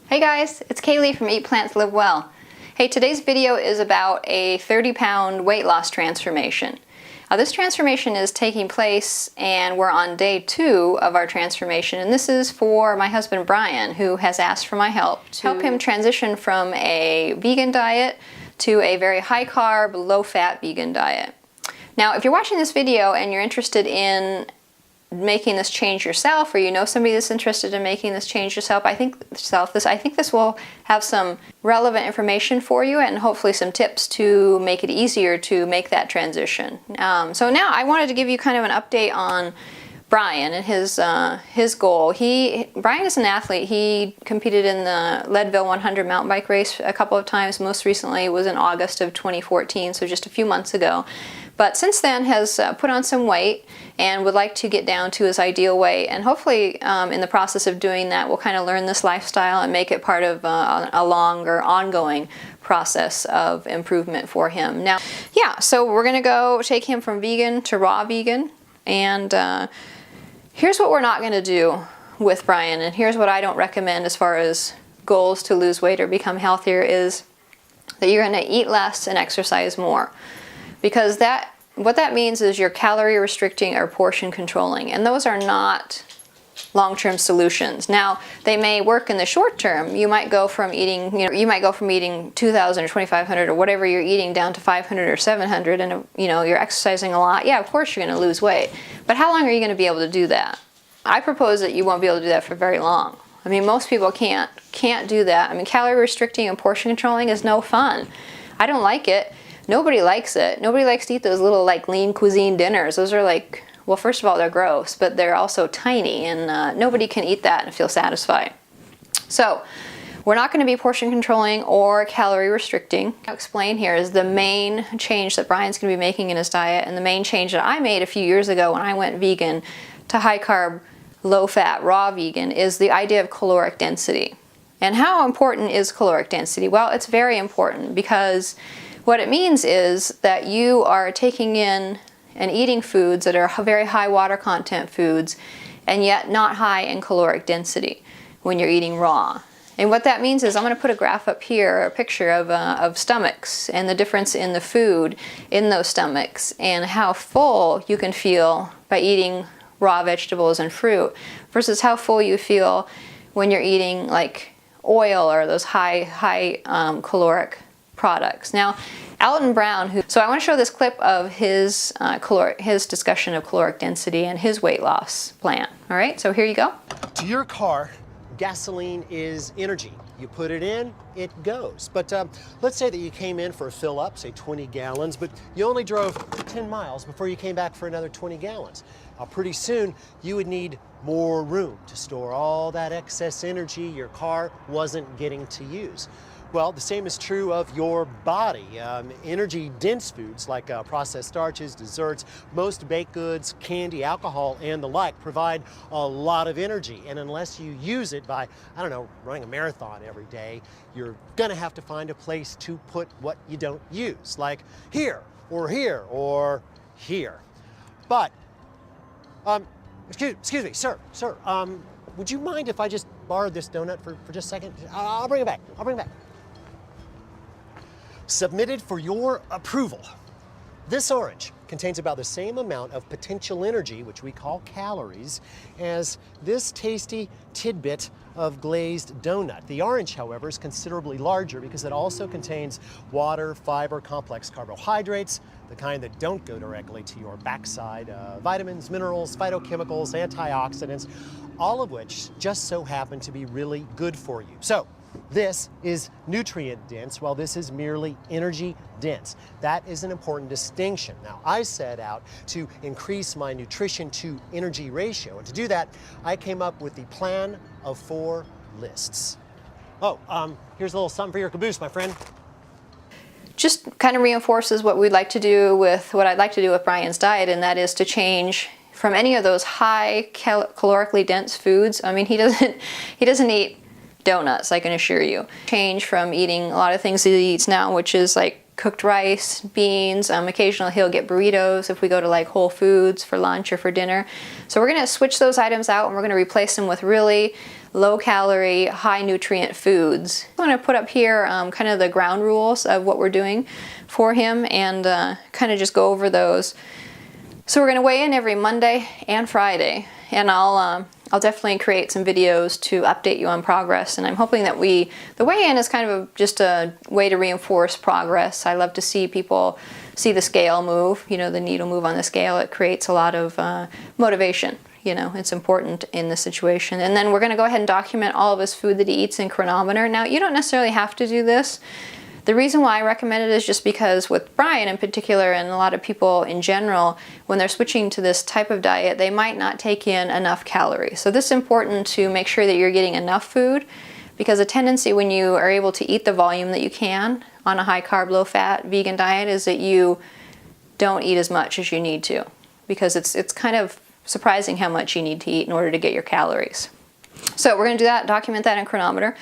Hey guys, it's Kaylee from Eat Plants Live Well. Hey, today's video is about a 30-pound weight loss transformation. This transformation is taking place and we're on day 2 of our transformation, and this is for my husband Brian, who has asked for my help to help him transition from a vegan diet to a very high carb, low fat vegan diet. Now, if you're watching this video and you're interested in making this change yourself, or you know somebody that's interested in making this change yourself, I think this will have some relevant information for you and hopefully some tips to make it easier to make that transition. So now I wanted to give you kind of an update on Brian and his goal. Brian is an athlete. He competed in the Leadville 100 mountain bike race a couple of times. Most recently was in August of 2014, so just a few months ago. But since then has put on some weight and would like to get down to his ideal weight. And hopefully in the process of doing that, we'll kind of learn this lifestyle and make it part of a longer, ongoing process of improvement for him. Now, yeah, so we're going to go take him from vegan to raw vegan. And here's what we're not going to do with Brian, and here's what I don't recommend as far as goals to lose weight or become healthier, is that you're going to eat less and exercise more. Because what that means is you're calorie restricting or portion controlling, and those are not long-term solutions. Now, they may work in the short term. You might go from eating, 2,000 or 2,500 or whatever you're eating down to 500 or 700, and you're exercising a lot. Yeah, of course you're going to lose weight. But how long are you going to be able to do that? I propose that you won't be able to do that for very long. I mean, most people can't do that. I mean, calorie restricting and portion controlling is no fun. I don't like it. Nobody likes it. Nobody likes to eat those little lean cuisine dinners. Those are well, first of all, they're gross, but they're also tiny, and nobody can eat that and feel satisfied. So we're not going to be portion controlling or calorie restricting. I'll explain here is the main change that Brian's going to be making in his diet, and the main change that I made a few years ago when I went vegan to high carb, low fat, raw vegan, is the idea of caloric density. And how important is caloric density? Well, it's very important, because what it means is that you are taking in and eating foods that are very high water content foods and yet not high in caloric density when you're eating raw. And what that means is, I'm going to put a graph up here, a picture of stomachs, and the difference in the food in those stomachs and how full you can feel by eating raw vegetables and fruit versus how full you feel when you're eating oil or those high caloric products. Now, Alton Brown, so I want to show this clip of his discussion of caloric density and his weight loss plan. All right, so here you go. To your car, gasoline is energy. You put it in, it goes. But let's say that you came in for a fill up, say 20 gallons, but you only drove 10 miles before you came back for another 20 gallons. Pretty soon, you would need more room to store all that excess energy your car wasn't getting to use. Well, the same is true of your body. Energy-dense foods like processed starches, desserts, most baked goods, candy, alcohol, and the like provide a lot of energy. And unless you use it by, running a marathon every day, you're going to have to find a place to put what you don't use, like here, or here, or here. But, excuse me, sir, would you mind if I just borrowed this donut for just a second? I'll bring it back. Submitted for your approval. This orange contains about the same amount of potential energy, which we call calories, as this tasty tidbit of glazed donut. The orange, however, is considerably larger because it also contains water, fiber, complex carbohydrates, the kind that don't go directly to your backside, vitamins, minerals, phytochemicals, antioxidants, all of which just so happen to be really good for you. So, this is nutrient dense, while this is merely energy dense. That is an important distinction. Now, I set out to increase my nutrition to energy ratio, and to do that, I came up with the plan of 4 lists. Oh, here's a little something for your caboose, my friend. Just kind of reinforces what I'd like to do with Brian's diet, and that is to change from any of those high calorically dense foods. I mean, he doesn't eat donuts, I can assure you. Change from eating a lot of things he eats now, which is cooked rice, beans. Occasionally he'll get burritos if we go to like Whole Foods for lunch or for dinner. So we're going to switch those items out and we're going to replace them with really low calorie, high nutrient foods. I'm going to put up here kind of the ground rules of what we're doing for him and kind of just go over those. So we're going to weigh in every Monday and Friday, and I'll definitely create some videos to update you on progress. And I'm hoping that the weigh-in is kind of just a way to reinforce progress. I love to see people see the scale move, you know, the needle move on the scale. It creates a lot of motivation. You know, it's important in this situation. And then we're going to go ahead and document all of his food that he eats in chronometer. Now, you don't necessarily have to do this. The reason why I recommend it is just because with Brian in particular, and a lot of people in general, when they're switching to this type of diet, they might not take in enough calories. So this is important to make sure that you're getting enough food, because a tendency when you are able to eat the volume that you can on a high carb, low fat vegan diet is that you don't eat as much as you need to, because it's kind of surprising how much you need to eat in order to get your calories. So we're going to do that, document that in chronometer.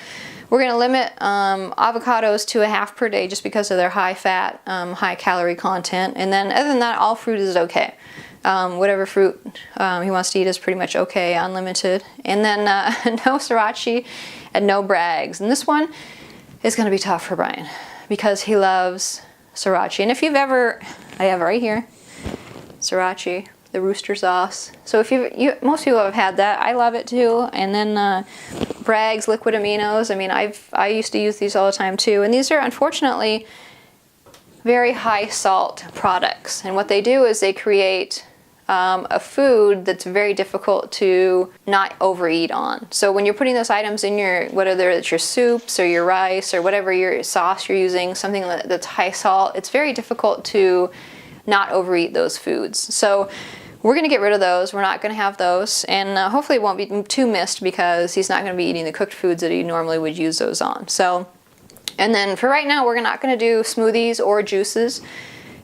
We're going to limit avocados to a half per day just because of their high fat, high calorie content. And then other than that, all fruit is okay. Whatever fruit he wants to eat is pretty much okay, unlimited. And then no sriracha and no Braggs. And this one is going to be tough for Brian because he loves sriracha. And if you've ever, I have it right here, sriracha, the rooster sauce. So if most people have had that. I love it too. And then Bragg's liquid aminos. I mean, I used to use these all the time too. And these are unfortunately very high salt products. And what they do is they create a food that's very difficult to not overeat on. So when you're putting those items in your, whether it's your soups or your rice or whatever your sauce you're using, something that's high salt, it's very difficult to not overeat those foods. So we're going to get rid of those. We're not going to have those, and hopefully it won't be too missed because he's not going to be eating the cooked foods that he normally would use those on. So, and then for right now, we're not going to do smoothies or juices.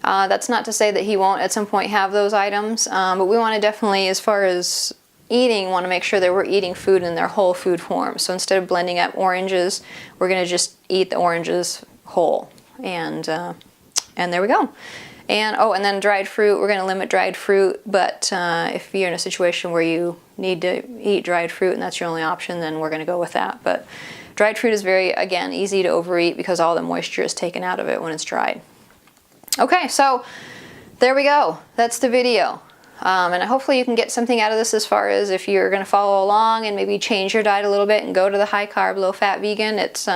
That's not to say that he won't at some point have those items, but we want to definitely, as far as eating, want to make sure that we're eating food in their whole food form. So instead of blending up oranges, we're going to just eat the oranges whole, and there we go. And and then dried fruit, we're going to limit dried fruit, but if you're in a situation where you need to eat dried fruit and that's your only option, then we're going to go with that. But dried fruit is very, again, easy to overeat because all the moisture is taken out of it when it's dried. Okay, so there we go. That's the video. And hopefully you can get something out of this as far as if you're going to follow along and maybe change your diet a little bit and go to the high carb, low fat vegan. It's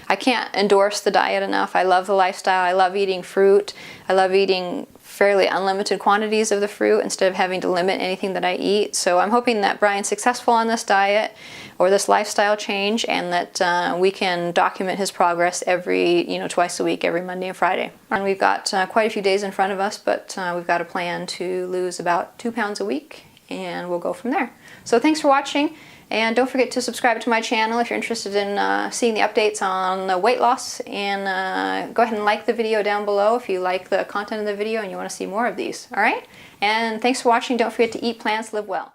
I can't endorse the diet enough. I love the lifestyle. I love eating fruit. I love eating fairly unlimited quantities of the fruit instead of having to limit anything that I eat. So I'm hoping that Brian's successful on this diet or this lifestyle change, and that we can document his progress every, twice a week, every Monday and Friday. And we've got quite a few days in front of us, but we've got a plan to lose about 2 pounds a week, and we'll go from there. So thanks for watching. And don't forget to subscribe to my channel if you're interested in seeing the updates on the weight loss. And go ahead and like the video down below if you like the content of the video and you want to see more of these. All right? And thanks for watching. Don't forget to eat plants, live well.